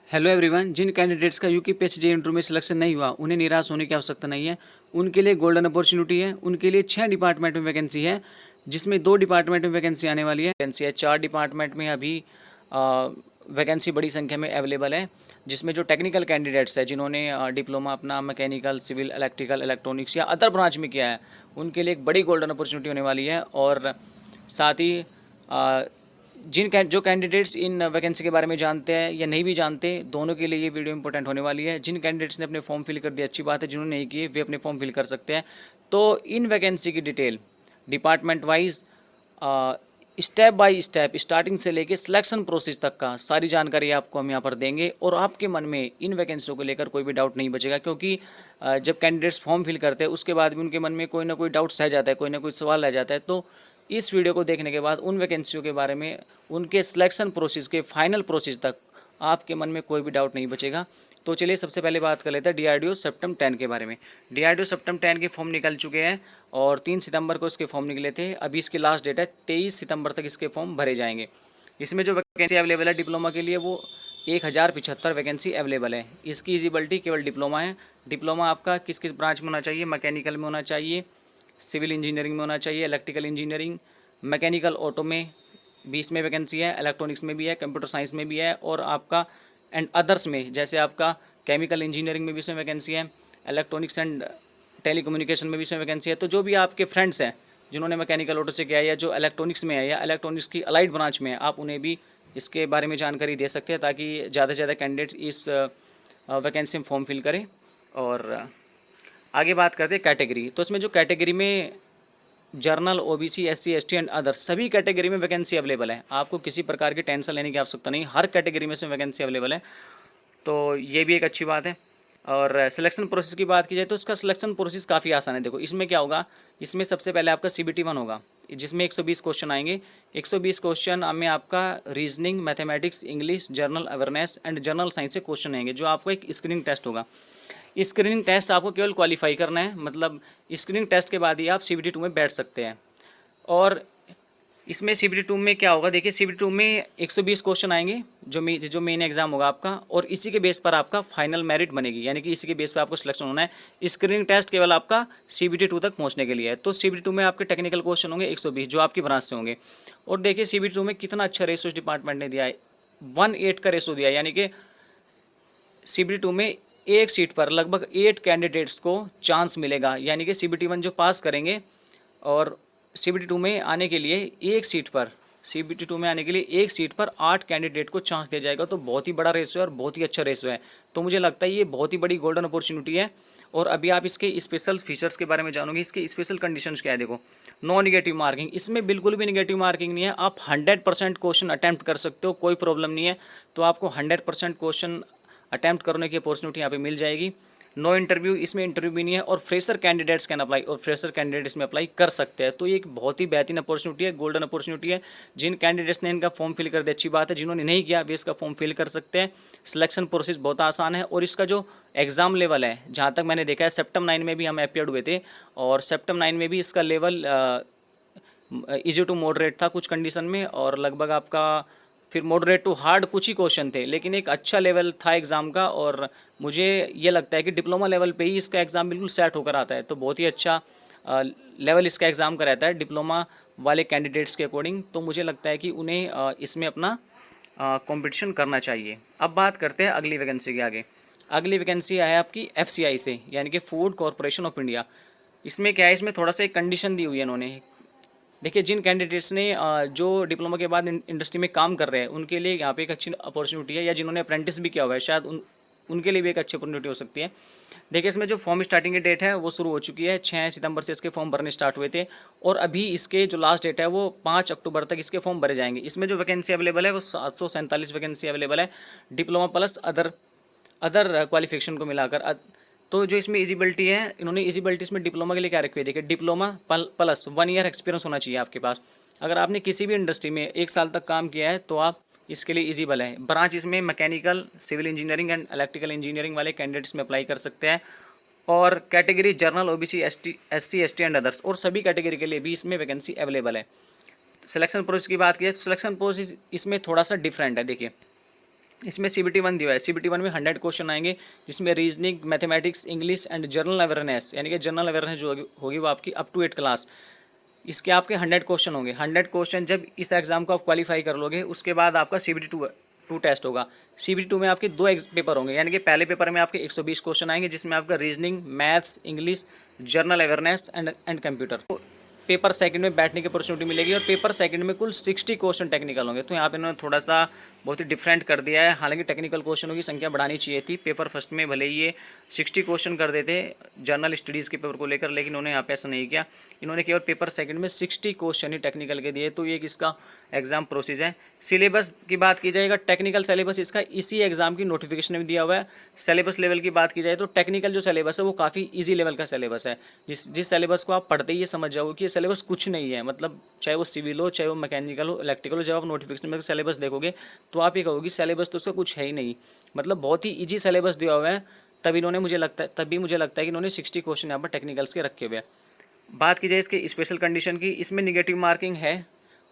Hello everyone. जिन candidates का UPSC interview में सिलेक्शन नहीं हुआ उन्हें निराश होने की आवश्यकता नहीं है। उनके लिए गोल्डन अपॉर्चुनिटी है। उनके लिए 6 डिपार्टमेंट में वैकेंसी है, जिसमें 2 डिपार्टमेंट में वैकेंसी आने वाली है। वैकेंसी है 4 डिपार्टमेंट में अभी वैकेंसी बड़ी संख्या में अवेलेबल है, जिसमें जो टेक्निकल कैंडिडेट्स है जिन्होंने डिप्लोमा अपना मैकेनिकल, सिविल, इलेक्ट्रिकल, इलेक्ट्रॉनिक्स या अदर ब्रांच में किया है, उनके लिए एक बड़ी गोल्डन अपॉर्चुनिटी होने वाली है। और साथ ही जो कैंडिडेट्स इन वैकेंसी के बारे में जानते हैं या नहीं भी जानते, दोनों के लिए ये वीडियो इंपॉर्टेंट होने वाली है। जिन कैंडिडेट्स ने अपने फॉर्म फिल कर दिए अच्छी बात है, जिन्होंने नहीं किए वे अपने फॉर्म फिल कर सकते हैं। तो इन वैकेंसी की detail department wise step by step starting से लेके सिलेक्शन प्रोसेस तक का सारी जानकारी आपको हम यहाँ पर देंगे, और आपके मन में इन वैकेंसियों को लेकर कोई भी डाउट नहीं बचेगा। क्योंकि जब कैंडिडेट्स फॉर्म फिल करते हैं उसके बाद भी उनके मन में कोई ना कोई डाउट रह जाता है, कोई ना कोई सवाल रह जाता है। तो इस वीडियो को देखने के बाद उन वैकेंसियों के बारे में, उनके सिलेक्शन प्रोसेस के फाइनल प्रोसेस तक आपके मन में कोई भी डाउट नहीं बचेगा। तो चलिए सबसे पहले बात कर लेते हैं डीआरडीओ सेप्टेम 10 के बारे में। डीआरडीओ सेप्टेम 10 के फॉर्म निकल चुके हैं और 3 सितंबर को इसके फॉर्म निकले थे। अभी इसकी लास्ट डेट है 23 सितंबर तक इसके फॉर्म भरे जाएंगे। इसमें जो वैकेंसी अवेलेबल है डिप्लोमा के लिए वो 1075 वैकेंसी अवेलेबल है। इसकी इजिबिलिटी केवल डिप्लोमा है। डिप्लोमा आपका किस किस ब्रांच में होना चाहिए? मैकेनिकल में होना चाहिए, सिविल इंजीनियरिंग में होना चाहिए, इलेक्ट्रिकल इंजीनियरिंग, मैकेनिकल ऑटो में 20 में वैकेंसी है, इलेक्ट्रॉनिक्स में भी है, कंप्यूटर साइंस में भी है, और आपका एंड अदर्स में जैसे आपका केमिकल इंजीनियरिंग में भी इसमें वैकेंसी है, इलेक्ट्रॉनिक्स एंड टेलीकम्युनिकेशन में भी इसमें वैकेंसी है। तो जो भी आपके फ्रेंड्स हैं जिन्होंने मैकेनिकल ऑटो से किया है या जो इलेक्ट्रॉनिक्स में है या इलेक्ट्रॉनिक्स की अलाइड ब्रांच में है, आप उन्हें भी इसके बारे में जानकारी दे सकते हैं, ताकि ज़्यादा से ज़्यादा कैंडिडेट्स इस वैकेंसी में फॉर्म फिल करें। और आगे बात करते हैं कैटेगरी। तो इसमें जो कैटेगरी में journal, OBC, SC, ST and other सभी कैटेगरी में वैकेंसी अवेलेबल है। आपको किसी प्रकार की टेंशन लेने की आवश्यकता नहीं, हर कैटेगरी में से वैकेंसी अवेलेबल है। तो ये भी एक अच्छी बात है। और सिलेक्शन प्रोसेस की बात की जाए तो इसका सिलेक्शन प्रोसेस काफ़ी आसान है। देखो इसमें क्या होगा, इसमें सबसे पहले आपका CBT 1 होगा, जिसमें 120 क्वेश्चन आएंगे। 120 क्वेश्चन में आपका reasoning, mathematics, English, general awareness and general science से क्वेश्चन आएंगे, जो आपको एक स्क्रीनिंग टेस्ट होगा। स्क्रीनिंग टेस्ट आपको केवल क्वालिफाई करना है, मतलब स्क्रीनिंग टेस्ट के बाद ही आप CBT 2 में बैठ सकते हैं। और इसमें CBT 2 में क्या होगा, देखिए CBT 2 में 120 क्वेश्चन आएंगे, जो मेन एग्जाम होगा आपका, और इसी के बेस पर आपका फाइनल मेरिट बनेगी, यानी कि इसी के बेस पर आपको सिलेक्शन होना है। स्क्रीनिंग टेस्ट केवल आपका CBT 2 तक पहुंचने के लिए है। तो CBT 2 में आपके टेक्निकल क्वेश्चन होंगे 120, जो आपकी ब्रांच से होंगे। और देखिए CBT 2 में कितना अच्छा रेशो डिपार्टमेंट ने दिया है, 1:8 का रेशो दिया है, यानी कि CBT 2 में एक सीट पर लगभग 8 कैंडिडेट्स को चांस मिलेगा। यानी कि CBT 1 जो पास करेंगे और CBT 2 में आने के लिए एक सीट पर, CBT 2 में आने के लिए एक सीट पर 8 कैंडिडेट को चांस दिया जाएगा। तो बहुत ही बड़ा रेशो है और बहुत ही अच्छा रेशो है। तो मुझे लगता है ये बहुत ही बड़ी गोल्डन अपॉर्चुनिटी है। और अभी आप इसके स्पेशल फीचर्स के बारे में जानोगे। इसके स्पेशल कंडीशंस क्या है, देखो नो निगेटिव मार्किंग, इसमें बिल्कुल भी निगेटिव मार्किंग नहीं है। आप 100% क्वेश्चन अटैम्प्ट कर सकते हो, कोई प्रॉब्लम नहीं है। तो आपको 100% क्वेश्चन अटैम्प्ट करने की अपॉर्चुनिटी यहाँ पे मिल जाएगी। नो इंटरव्यू, इसमें इंटरव्यू भी नहीं है। और फ्रेशर कैंडिडेट्स कैन अप्लाई, और फ्रेशर कैंडिडेट्स में अप्लाई कर सकते हैं। तो ये एक बहुत ही बेहतरीन अपॉर्चुनिटी है, गोल्डन अपॉर्चुनिटी है। जिन कैंडिडेट्स ने इनका फॉर्म फिल कर दिया अच्छी बात है, जिन्होंने नहीं किया वे इसका फॉर्म फिल कर सकते हैं। सिलेक्शन प्रोसेस बहुत आसान है। और इसका जो एग्ज़ाम लेवल है, जहाँ तक मैंने देखा है, सेप्टेम 9 में भी हम अपीयर्ड हुए थे, और सेप्टेम 9 में भी इसका लेवल ईजी टू मॉडरेट था कुछ कंडीशन में, और लगभग आपका फिर मॉडरेट टू हार्ड कुछ ही क्वेश्चन थे, लेकिन एक अच्छा लेवल था एग्ज़ाम का। और मुझे ये लगता है कि डिप्लोमा लेवल पे ही इसका एग्ज़ाम बिल्कुल सेट होकर आता है। तो बहुत ही अच्छा लेवल इसका एग्ज़ाम का रहता है डिप्लोमा वाले कैंडिडेट्स के अकॉर्डिंग। तो मुझे लगता है कि उन्हें इसमें अपना कंपटीशन करना चाहिए। अब बात करते हैं अगली वैकेंसी के आगे। अगली वैकेंसी है आपकी FCI से, यानी कि फूड कॉरपोरेशन ऑफ इंडिया। इसमें क्या है, इसमें थोड़ा सा एक कंडीशन दी हुई है इन्होंने। देखिए जिन कैंडिडेट्स ने जो डिप्लोमा के बाद इंडस्ट्री में काम कर रहे हैं, उनके लिए यहाँ पे एक अच्छी अपॉर्चुनिटी है, या जिन्होंने अप्रेंटिस भी किया हुआ है शायद उनके लिए भी एक अच्छी अपॉर्चुनिटी हो सकती है। देखिए इसमें जो फॉर्म स्टार्टिंग की डेट है वो शुरू हो चुकी है। 6 सितंबर से इसके फॉर्म भरने स्टार्ट हुए थे, और अभी इसके जो लास्ट डेट है वो 5 अक्टूबर तक इसके फॉर्म भरे जाएंगे। इसमें जो वैकेंसी अवेलेबल है वो 747 वैकेंसी अवेलेबल है, डिप्लोमा प्लस अदर क्वालिफिकेशन को मिलाकर। तो जो इसमें एलिजिबिलिटी है, इन्होंने एलिजिबिलिटी इसमें डिप्लोमा के लिए क्या रखी है, देखिए डिप्लोमा प्लस 1 ईयर एक्सपीरियंस होना चाहिए आपके पास। अगर आपने किसी भी इंडस्ट्री में 1 साल तक काम किया है तो आप इसके लिए एलिजिबल है। ब्रांच इसमें mechanical, civil engineering and electrical engineering वाले कैंडिडेट्स में अप्लाई कर सकते हैं। और category general, OBC, SC, ST and others, और सभी कैटेगरी के लिए भी इसमें वैकेंसी अवेलेबल है। सिलेक्शन प्रोसेस की बात की जाए तो सिलेक्शन प्रोसेस इसमें थोड़ा सा डिफरेंट है। देखिए इसमें CBT 1 दिया है। CBT 1 में 100 क्वेश्चन आएंगे, जिसमें reasoning, mathematics, English and general awareness, यानी कि जनरल अवेयरनेस जो होगी वो आपकी अप टू 8 क्लास, इसके आपके 100 क्वेश्चन होंगे। 100 क्वेश्चन जब इस एग्जाम को आप क्वालिफाई कर लोगे, उसके बाद आपका CBT 2 टेस्ट होगा। CBT 2 में आपके 2 पेपर होंगे, यानी कि पहले पेपर में आपके 120 क्वेश्चन आएंगे, जिसमें आपका reasoning, maths, English, general awareness and computer. Paper second में बैठने की अपॉर्चुनिटी मिलेगी, और पेपर सेकंड में कुल 60 क्वेश्चन टेक्निकल होंगे। तो यहाँ पे इन्होंने थोड़ा सा बहुत ही डिफरेंट कर दिया है। हालांकि टेक्निकल क्वेश्चनों की संख्या बढ़ानी चाहिए थी। पेपर फर्स्ट में भले ही ये 60 क्वेश्चन कर देते जनरल स्टडीज़ के पेपर को लेकर, लेकिन उन्होंने यहाँ पे ऐसा नहीं किया। इन्होंने केवल पेपर सेकंड में 60 क्वेश्चन ही टेक्निकल के दिए। तो ये किसका एग्जाम प्रोसेस है। सिलेबस की बात की जाएगा, टेक्निकल सिलेबस इसका इसी एग्जाम की नोटिफिकेशन में दिया हुआ है। सिलेबस लेवल की बात की जाए तो टेक्निकल जो सिलेबस है वो काफ़ी ईजी लेवल का सिलेबस है। जिस सिलेबस को आप पढ़ते ही ये समझ जाओगे कि ये सिलेबस कुछ नहीं है। मतलब चाहे वो सिविल हो, चाहे वो मैकेनिकल हो, इलेक्ट्रिकल हो, जब आप नोटिफिकेशन में सिलेबस देखोगे तो आप ये कहोगे सिलेबस तो उसका कुछ है ही नहीं। मतलब बहुत ही ईजी सिलेबस दिया हुआ है। तभी मुझे लगता है कि इन्होंने 60 क्वेश्चन यहाँ पर टेक्निकल्स के रखे हुए हैं। बात की जाए इसके स्पेशल कंडीशन की, इसमें निगेटिव मार्किंग है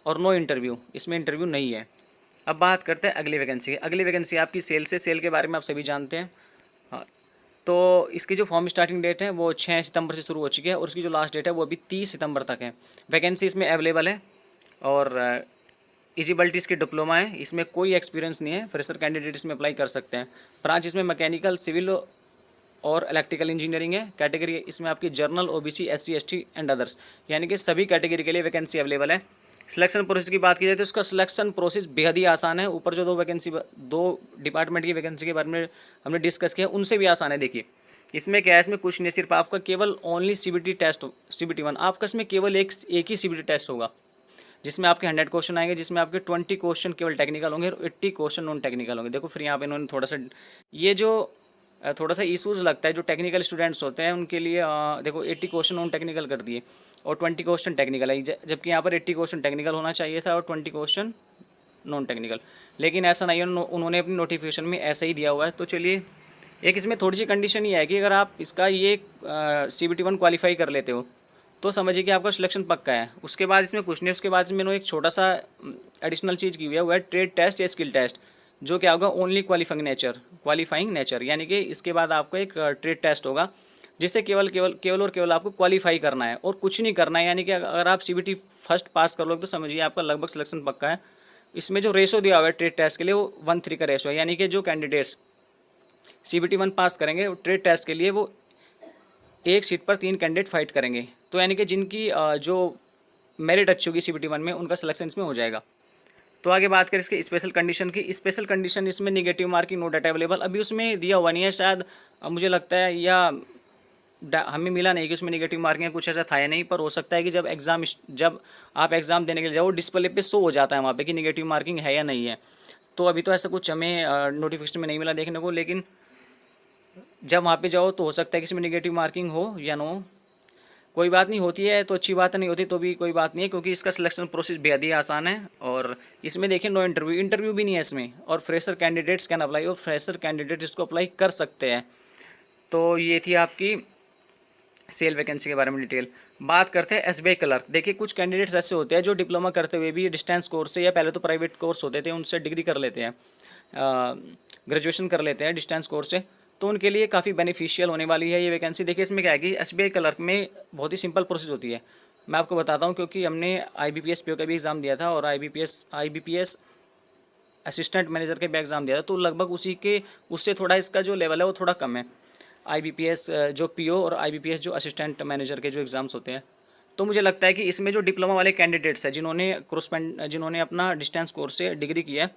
और नो इंटरव्यू, इसमें इंटरव्यू नहीं है। अब बात करते हैं अगली वैकेंसी की। अगली वैकेंसी आपकी सेल से, सेल के बारे में आप सभी जानते हैं। हाँ, तो इसकी जो फॉर्म स्टार्टिंग डेट है वो 6 सितंबर से शुरू हो चुकी है, और उसकी जो लास्ट डेट है वो अभी 30 सितंबर तक है। वैकेंसी इसमें अवेलेबल है, और एलिजिबिलिटी इसकी डिप्लोमा है, इसमें कोई एक्सपीरियंस नहीं है। फ्रेशर कैंडिडेट इसमें अप्लाई कर सकते हैं। ब्रांच इसमें मैकेनिकल, सिविल और इलेक्ट्रिकल इंजीनियरिंग है। कैटेगरी इसमें आपकी journal, OBC, SC, ST and others, यानी कि सभी कैटेगरी के लिए वैकेंसी अवेलेबल है। सिलेक्शन प्रोसेस की बात की जाए तो इसका सिलेक्शन प्रोसेस बेहद ही आसान है। ऊपर जो दो डिपार्टमेंट की वैकेंसी के बारे में हमने डिस्कस किया, उनसे भी आसान है। देखिए इसमें क्या है, इसमें कुछ नहीं, सिर्फ आपका केवल ओनली CBT टेस्ट, CBT 1 आपका इसमें केवल एक ही CBT टेस्ट होगा, जिसमें आपके 100 क्वेश्चन आएंगे, जिसमें आपके 20 क्वेश्चन केवल टेक्निकल होंगे और 80 क्वेश्चन नॉन टेक्निकल होंगे। देखो फिर यहाँ पे इन्होंने थोड़ा सा इशूज़ लगता है जो टेक्निकल स्टूडेंट्स होते हैं उनके लिए। देखो 80 क्वेश्चन नॉन टेक्निकल कर दिए और 20 क्वेश्चन टेक्निकल है, जबकि यहाँ पर 80 क्वेश्चन टेक्निकल होना चाहिए था और 20 क्वेश्चन नॉन टेक्निकल, लेकिन ऐसा नहीं है। उन्होंने अपनी नोटिफिकेशन में ऐसा ही दिया हुआ है। तो चलिए, एक इसमें थोड़ी सी कंडीशन ये है कि अगर आप इसका ये CBT 1 क्वालिफाई कर लेते हो तो समझिए कि आपका सिलेक्शन पक्का है। उसके बाद इसमें कुछ नहीं, उसके बाद इसमें इन्होंने एक छोटा सा एडिशनल चीज़ की हुई है, वो है ट्रेड टेस्ट या स्किल टेस्ट, जो क्या होगा ओनली क्वालिफाइंग नेचर, यानी कि इसके बाद आपका एक ट्रेड टेस्ट होगा, जिससे केवल आपको क्वालिफाई करना है और कुछ नहीं करना है। यानी कि अगर आप CBT फर्स्ट पास कर लोगे तो समझिए आपका लगभग सिलेक्शन पक्का है। इसमें जो रेशो दिया हुआ है ट्रेड टेस्ट के लिए वो 1:3 का रेशो है, यानी कि जो कैंडिडेट्स CBT 1 पास करेंगे ट्रेड टेस्ट के लिए वो एक सीट पर 3 कैंडिडेट फाइट करेंगे। तो यानी कि जिनकी जो मेरिट अच्छी होगी CBT 1 में, उनका सिलेक्शन इसमें हो जाएगा। तो आगे बात करें इसके स्पेशल कंडीशन की। स्पेशल कंडीशन इसमें negative marking, no data available, अभी उसमें दिया हुआ नहीं है शायद, मुझे लगता है, या हमें मिला नहीं कि उसमें निगेटिव मार्किंग है, कुछ ऐसा था या नहीं। पर हो सकता है कि जब आप एग्ज़ाम देने के लिए जाओ, डिस्प्ले पे शो हो जाता है वहाँ पे कि निगेटिव मार्किंग है या नहीं है। तो अभी तो ऐसा कुछ हमें नोटिफिकेशन में नहीं मिला देखने को, लेकिन जब वहाँ पे जाओ तो हो सकता है कि इसमें निगेटिव मार्किंग हो या नो। कोई बात नहीं, होती है तो अच्छी बात है, नहीं होती तो भी कोई बात नहीं है, क्योंकि इसका सिलेक्शन प्रोसेस बेहद ही आसान है। और इसमें देखिए नो इंटरव्यू भी नहीं है इसमें, और फ्रेशर कैंडिडेट्स कैन अप्लाई, और फ्रेशर कैंडिडेट इसको अप्लाई कर सकते हैं। तो ये थी आपकी सेल वैकेंसी के बारे में डिटेल। बात करते हैं SBI क्लर्क। देखिए कुछ कैंडिडेट्स ऐसे होते हैं जो डिप्लोमा करते हुए भी डिस्टेंस कोर्स से, या पहले तो प्राइवेट कोर्स होते थे उनसे डिग्री कर लेते हैं, ग्रेजुएशन कर लेते हैं डिस्टेंस कोर्स से, तो उनके लिए काफ़ी बेनिफिशियल होने वाली है ये वैकेंसी। देखिए इसमें क्या है कि SBI क्लर्क में बहुत ही सिंपल प्रोसेस होती है। मैं आपको बताता हूँ, क्योंकि हमने IBPS PO का भी एग्ज़ाम दिया था और IBPS असिस्टेंट मैनेजर के भी एग्ज़ाम दिया था, तो लगभग उससे थोड़ा इसका जो लेवल है वो थोड़ा कम है। IBPS जो PO और IBPS जो असिस्टेंट मैनेजर के जो एग्ज़ाम्स होते हैं, तो मुझे लगता है कि इसमें जो डिप्लोमा वाले कैंडिडेट्स हैं जिन्होंने अपना डिस्टेंस कोर्स से डिग्री किया है,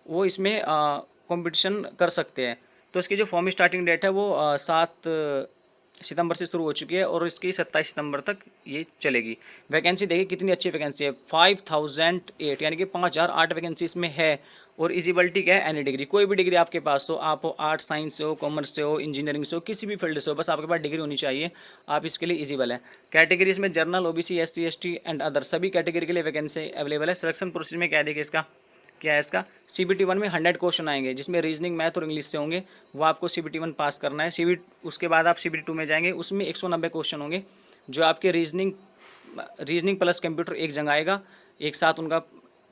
वो इसमें कंपटीशन कर सकते हैं। तो इसकी जो फॉर्म स्टार्टिंग डेट है वो 7 सितंबर से शुरू हो चुकी है और इसकी 27 सितंबर तक ये चलेगी। वैकेंसी देखिए कितनी अच्छी वैकेंसी है, 5008, यानी कि 5008 वैकेंसी इसमें है। और इजिबिलिटी क्या है, एनी डिग्री, कोई भी डिग्री आपके पास हो, आप हो आर्ट साइंस से हो, कॉमर्स से हो, इंजीनियरिंग से हो, किसी भी फील्ड से हो, बस आपके पास डिग्री होनी चाहिए, आप इसके लिए इजिबल है। कैटेगरीज में journal, OBC, SC, ST and other सभी कैटेगरी के लिए वैकेंसी अवेलेबल है। सिलेक्शन प्रोसेस में क्या देखिए क्या है इसका, CBT 1 में 100 क्वेश्चन आएंगे, जिसमें रीजनिंग, मैथ और इंग्लिश से होंगे, वो आपको CBT 1 पास करना है। उसके बाद आप CBT 2 में जाएंगे, उसमें 190 क्वेश्चन होंगे, जो आपके रीजनिंग प्लस कंप्यूटर एक जगह आएगा, एक साथ उनका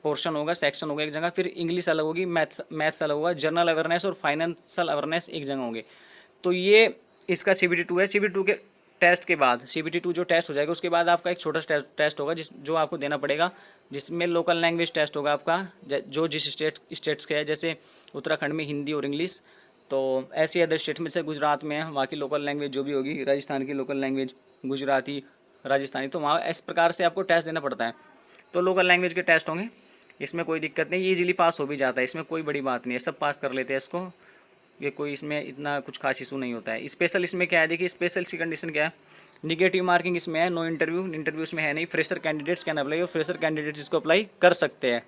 पोर्शन होगा, सेक्शन होगा एक जगह, फिर इंग्लिश अलग होगी, मैथ्स अलग होगा, जनरल अवेयरनेस और फाइनेंशियल अवेयरनेस एक जगह होंगे। तो ये इसका CBT 2 है। CBT 2 के टेस्ट के बाद, CBT 2 जो टेस्ट हो जाएगा उसके बाद आपका एक छोटा टेस्ट होगा जो आपको देना पड़ेगा, जिसमें लोकल लैंग्वेज टेस्ट होगा आपका, जो जिस स्टेट्स के है, जैसे उत्तराखंड में हिंदी और इंग्लिश, तो ऐसे अदर स्टेट में, जैसे गुजरात में है वहाँ की लोकल लैंग्वेज जो भी होगी, राजस्थान की लोकल लैंग्वेज गुजराती, राजस्थानी, तो वहाँ इस प्रकार से आपको टेस्ट देना पड़ता है। तो लोकल लैंग्वेज के टेस्ट होंगे, इसमें कोई दिक्कत नहीं, ईजिली पास हो भी जाता है, इसमें कोई बड़ी बात नहीं है, सब पास कर लेते हैं इसको, ये कोई इसमें इतना कुछ खास इशू नहीं होता है। स्पेशल इसमें क्या है, देखिए स्पेशल की कंडीशन क्या है, निगेटिव मार्किंग इसमें है, नो इंटरव्यू इसमें है नहीं, फ्रेशर कैंडिडेट्स कैन अप्लाई, और फ्रेशर कैंडिडेट्स इसको अप्लाई कर सकते हैं।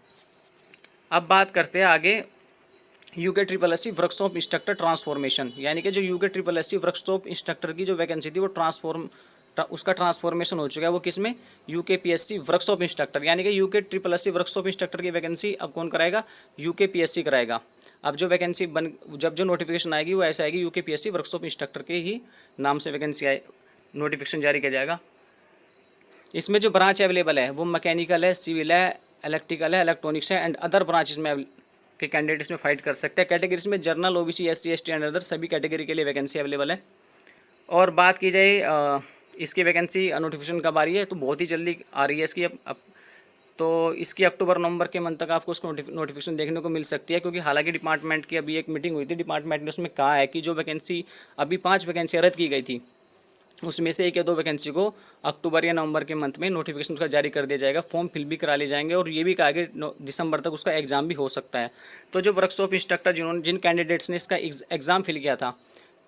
अब बात करते हैं आगे UK SSC workshop instructor transformation, यानी कि जो UK SSC वर्कशॉप इंस्ट्रक्टर की जो वैकेंसी थी वो उसका ट्रांसफॉर्मेशन हो चुका है। वो किस में, UKPSC वर्कशॉप इंस्ट्रक्टर, यानी कि UK SSC वर्कशॉप इंस्ट्रक्टर की वैकेंसी अब कौन कराएगा, UKPSC कराएगा। अब जो वैकेंसी जब जो नोटिफिकेशन आएगी वो ऐसे आएगी, UKPSC वर्कशॉप इंस्ट्रक्टर के ही नाम से वैकेंसी नोटिफिकेशन जारी किया जाएगा। इसमें जो ब्रांच अवेलेबल है वो मैकेनिकल है, सिविल है, इलेक्ट्रिकल है, इलेक्ट्रॉनिक्स है, एंड अदर ब्रांचेस में के कैंडिडेट इसमें फाइट कर सकते हैं। कैटेगरीज में general, OBC, SC, ST and other सभी कैटेगरी के लिए वैकेंसी अवेलेबल है। और बात की जाए इसकी वैकेंसी नोटिफिकेशन कब आ रही है, तो बहुत ही जल्दी आ रही है इसकी। अब तो इसकी अक्टूबर-नवंबर के मंथ तक आपको उसको नोटिफिकेशन देखने को मिल सकती है, क्योंकि हालांकि डिपार्टमेंट की अभी एक मीटिंग हुई थी, डिपार्टमेंट ने उसमें कहा है कि जो वैकेंसी अभी 5 वैकेंसियाँ रद्द की गई थी, उसमें से 1 या 2 वैकेंसी को अक्टूबर या नवंबर के मंथ में नोटिफिकेशन उसका जारी कर दिया जाएगा, फॉर्म फिल भी करा लिए जाएंगे, और ये भी कहा कि दिसंबर तक उसका एग्ज़ाम भी हो सकता है। तो जो वर्कशॉप इंस्ट्रक्टर जिन कैंडिडेट्स ने इसका एग्ज़ाम फिल किया था,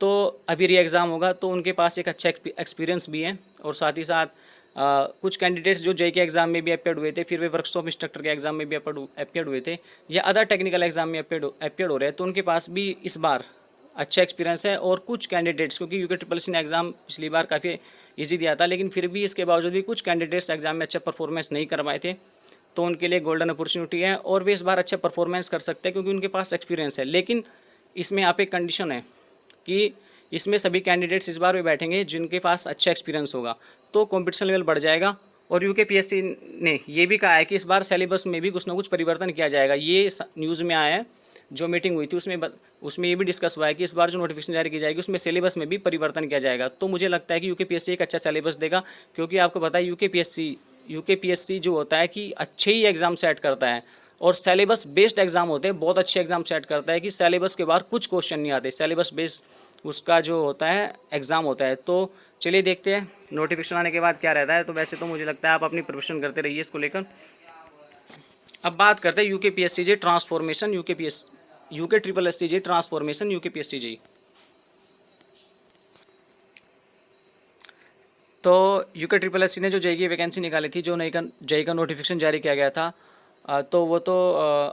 तो अभी री एग्ज़ाम होगा, तो उनके पास एक अच्छा एक्सपीरियंस भी है, और साथ ही साथ कुछ कैंडिडेट्स जो JEE के एग्ज़ाम में भी अपियर्ड हुए थे, फिर वे वर्कशॉप इंस्ट्रक्टर के एग्ज़ाम में भी अपियर्ड हुए थे, या अदर टेक्निकल एग्ज़ाम में अपियर्ड हो रहे हैं, तो उनके पास भी इस बार अच्छा एक्सपीरियंस है। और कुछ कैंडिडेट्स, क्योंकि UKSSC ने एग्ज़ाम पिछली बार काफ़ी इजी दिया था, लेकिन फिर भी इसके बावजूद भी कुछ कैंडिडेट्स एग्ज़ाम में अच्छा परफॉर्मेंस नहीं कर पाए थे, तो उनके लिए गोल्डन अपॉर्चुनिटी है, और वे इस बार अच्छा परफॉर्मेंस कर सकते हैं, क्योंकि उनके पास एक्सपीरियंस है। लेकिन इसमें यहाँ पे एक कंडीशन है कि इसमें सभी कैंडिडेट्स इस बार भी बैठेंगे जिनके पास अच्छा एक्सपीरियंस होगा, तो कॉम्पिटिशन लेवल बढ़ जाएगा। और UKPSC ने ये भी कहा है कि इस बार सिलेबस में भी कुछ ना कुछ परिवर्तन किया जाएगा। ये न्यूज़ में आया है, जो मीटिंग हुई थी उसमें ये भी डिस्कस हुआ है कि इस बार जो नोटिफिकेशन जारी की जाएगी उसमें सिलेबस में भी परिवर्तन किया जाएगा। तो मुझे लगता है कि UKPSC एक अच्छा सिलेबस देगा, क्योंकि आपको पता है UKPSC जो होता है कि अच्छे ही एग्ज़ाम सेट करता है, और सिलेबस बेस्ड एग्ज़ाम होते हैं, बहुत अच्छे एग्ज़ाम सेट करता है कि सिलेबस के बाहर कुछ क्वेश्चन नहीं आते, सिलेबस बेस्ड उसका जो होता है एग्ज़ाम होता है। तो चलिए देखते हैं नोटिफिकेशन आने के बाद क्या रहता है। तो वैसे तो मुझे लगता है आप अपनी प्रिपरेशन करते रहिए इसको लेकर। अब बात करते हैं UKPSC transformation, UKSSC transformation, UKPSC। तो UKSSC ने जो JEE की वैकेंसी निकाली थी, जो नई JEE का नोटिफिकेशन जारी किया गया था, तो वो तो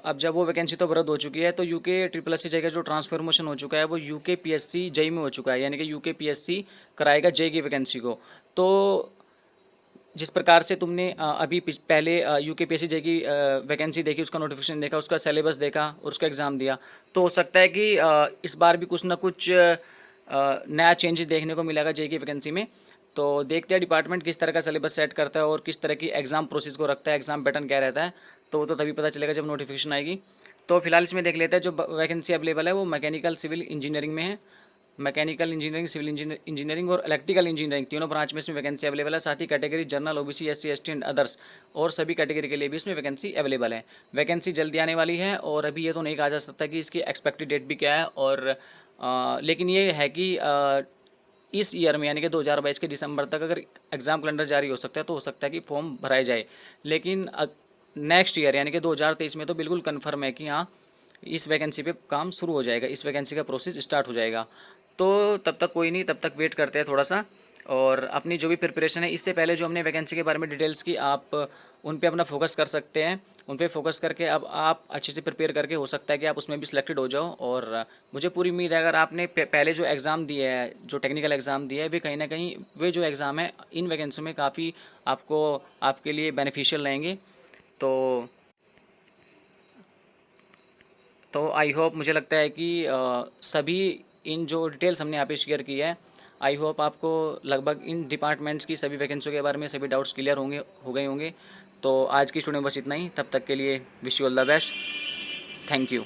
अब जब वो वैकेंसी तो रद्द हो चुकी है, तो UKSSC JEE का जो ट्रांसफॉर्मेशन हो चुका है वो UKPSC JEE में हो चुका है, यानी कि UKPSC कराएगा JEE की वैकेंसी को। तो जिस प्रकार से तुमने अभी पहले UKPSC JEE की वैकेंसी देखी, उसका नोटिफिकेशन देखा, उसका सिलेबस देखा और उसका एग्ज़ाम दिया, तो हो सकता है कि इस बार भी कुछ ना कुछ नया चेंजेस देखने को मिलेगा JEE की वैकेंसी में। तो देखते हैं डिपार्टमेंट किस तरह का सिलेबस सेट करता है और किस तरह की एग्ज़ाम प्रोसेस को रखता है, एग्ज़ाम पैटर्न क्या रहता है, तो वो तो तभी पता चलेगा जब नोटिफिकेशन आएगी। तो फिलहाल इसमें देख लेते हैं जो वैकेंसी अवेलेबल है वो मैकेनिकल सिविल इंजीनियरिंग में है। मैकेनिकल इंजीनियरिंग, सिविल इंजीनियरिंग और इलेक्ट्रिकल इंजीनियरिंग तीनों ब्रांच में इसमें वैकेंसी अवेलेबल है। साथ ही category general, OBC, SC, ST and others और सभी कैटेगरी के लिए भी इसमें वैकेंसी अवेलेबल है। वैकेंसी जल्दी आने वाली है, और अभी ये तो नहीं कहा जा सकता कि इसकी एक्सपेक्टेड डेट भी क्या है, और लेकिन ये है कि इस ईयर में यानी कि 2022 के दिसंबर तक अगर एग्ज़ाम कैलेंडर जारी हो सकता है तो हो सकता है कि फॉर्म भराए जाए। लेकिन नेक्स्ट ईयर यानी कि 2023 में तो बिल्कुल कन्फर्म है कि हाँ इस वैकेंसी पे काम शुरू हो जाएगा, इस वैकेंसी का प्रोसेस स्टार्ट हो जाएगा। तो तब तक कोई नहीं, तब तक वेट करते हैं थोड़ा सा, और अपनी जो भी प्रिपरेशन है इससे पहले जो हमने वैकेंसी के बारे में डिटेल्स की, आप उन पे अपना फोकस कर सकते हैं। उन पे फोकस करके अब आप अच्छे से प्रिपेयर करके हो सकता है कि आप उसमें भी सिलेक्टेड हो जाओ। और मुझे पूरी उम्मीद है अगर आपने पहले जो एग्ज़ाम दिए है, जो टेक्निकल एग्ज़ाम दिए है, वे कहीं ना कहीं वे जो एग्ज़ाम है इन वैकेंसी में काफ़ी आपके लिए बेनिफिशियल रहेंगे। तो आई होप, मुझे लगता है कि सभी इन जो डिटेल्स हमने यहाँ पे शेयर की है, आई होप आपको लगभग इन डिपार्टमेंट्स की सभी वैकेंसियों के बारे में सभी डाउट्स क्लियर हो गए होंगे। तो आज की स्टूडियो में बस इतना ही, तब तक के लिए wish you all the best, thank you.